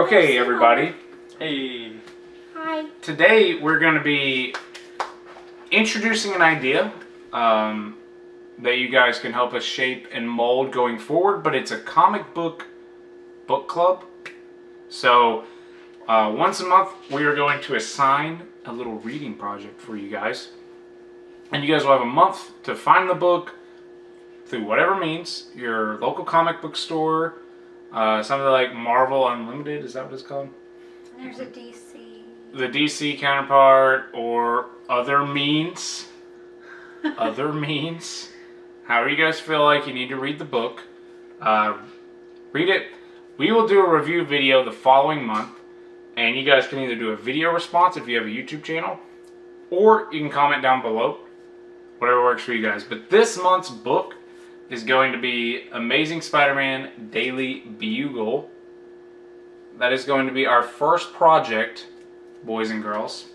Okay, everybody. Hey. Hi. Today we're going to be introducing an idea that you guys can help us shape and mold going forward, but it's a comic book club. So once a month we are going to assign a little reading project for you guys. And you guys will have a month to find the book through whatever means, your local comic book store, something like Marvel Unlimited, is that what it's called? There's a DC. The DC counterpart, or other means. Other means. However you guys feel like you need to read the book. Read it. We will do a review video the following month. And you guys can either do a video response if you have a YouTube channel, or you can comment down below. Whatever works for you guys. But this month's book is going to be Amazing Spider-Man Daily Bugle. That is going to be our first project, boys and girls.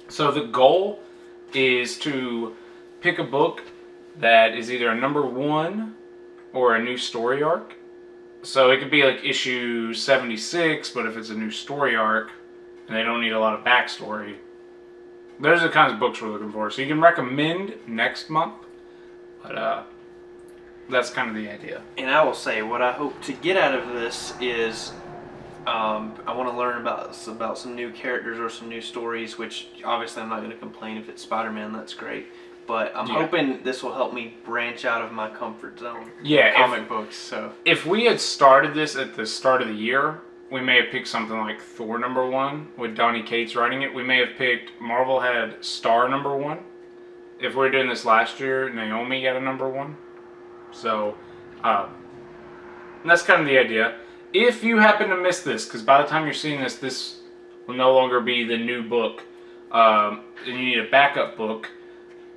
So the goal is to pick a book that is either a #1 or a new story arc. So it could be like issue 76, but if it's a new story arc and they don't need a lot of backstory, those are the kinds of books we're looking for. So you can recommend next month, but that's kind of the idea. And I will say, what I hope to get out of this is I want to learn about some new characters or some new stories, which obviously I'm not going to complain if it's Spider-Man, that's great. But I'm hoping this will help me branch out of my comfort zone. Yeah, comic books. So if we had started this at the start of the year, we may have picked something like Thor #1 with Donny Cates writing it. We may have picked, Marvel had Star #1. If we were doing this last year, Naomi got a #1. So that's kind of the idea. If you happen to miss this, because by the time you're seeing this, this will no longer be the new book, and you need a backup book,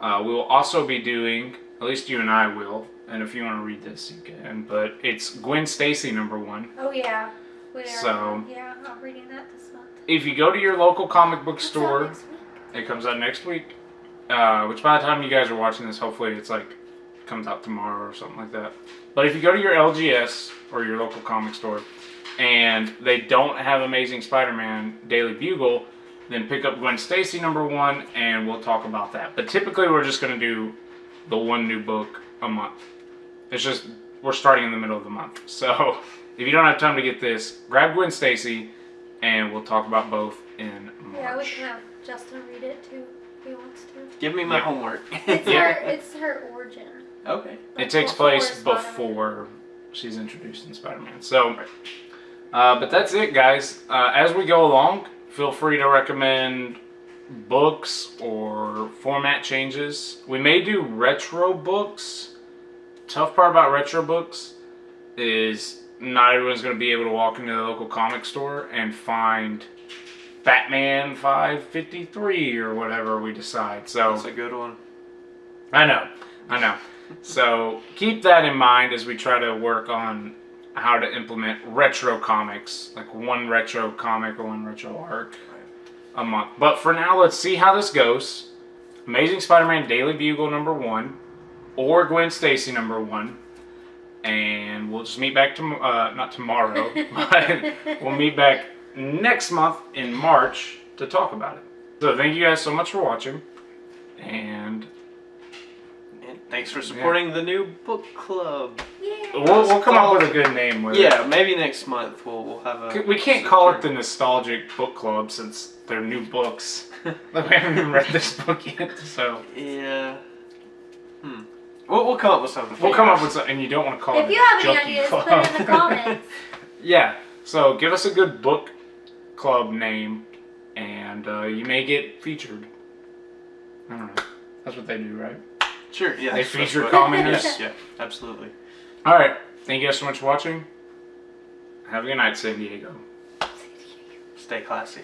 we will also be doing, at least you and I will, and if you want to read this, you can, but it's Gwen Stacy #1. Oh, yeah. So, yeah, I'm reading that this month. If you go to your local comic book It's store, out next week. it comes out next week, which by the time you guys are watching this, hopefully it's like, comes out tomorrow or something like that. But if you go to your LGS or your local comic store and they don't have Amazing Spider-Man Daily Bugle, then pick up Gwen Stacy #1 and we'll talk about that. But typically we're just going to do the one new book a month. It's just, we're starting in the middle of the month. So if you don't have time to get this, grab Gwen Stacy and we'll talk about both in March. Yeah, we can have Justin read it too if he wants to. give me my homework. It's her origin. Okay. It takes place before she's introduced in Spider-Man. So, but that's it, guys. As we go along, feel free to recommend books or format changes. We may do retro books. Tough part about retro books is not everyone's going to be able to walk into the local comic store and find Batman 553 or whatever we decide. So That's a good one. I know. So keep that in mind as we try to work on how to implement retro comics, like one retro comic or one retro arc a month. But for now, let's see how this goes. Amazing Spider-Man Daily Bugle #1 or Gwen Stacy #1. And we'll just meet back not tomorrow, but we'll meet back next month in March to talk about it. So thank you guys so much for watching. And thanks for supporting the new book club. Yeah. we'll come up with a good name with it. Yeah, maybe next month we'll have a... We can't call it the Nostalgic Book Club since they're new books. Like, we haven't even read this book yet, so... Yeah. We'll come up with something. We'll come up with something, and you don't want to call it If you have any Junkie ideas, Club. put it in the comments. Yeah, so give us a good book club name, and you may get featured. I don't know. That's what they do, right? Sure, yeah. They feature commenters. Yeah, absolutely. All right. Thank you guys so much for watching. Have a good night, San Diego. Stay classy.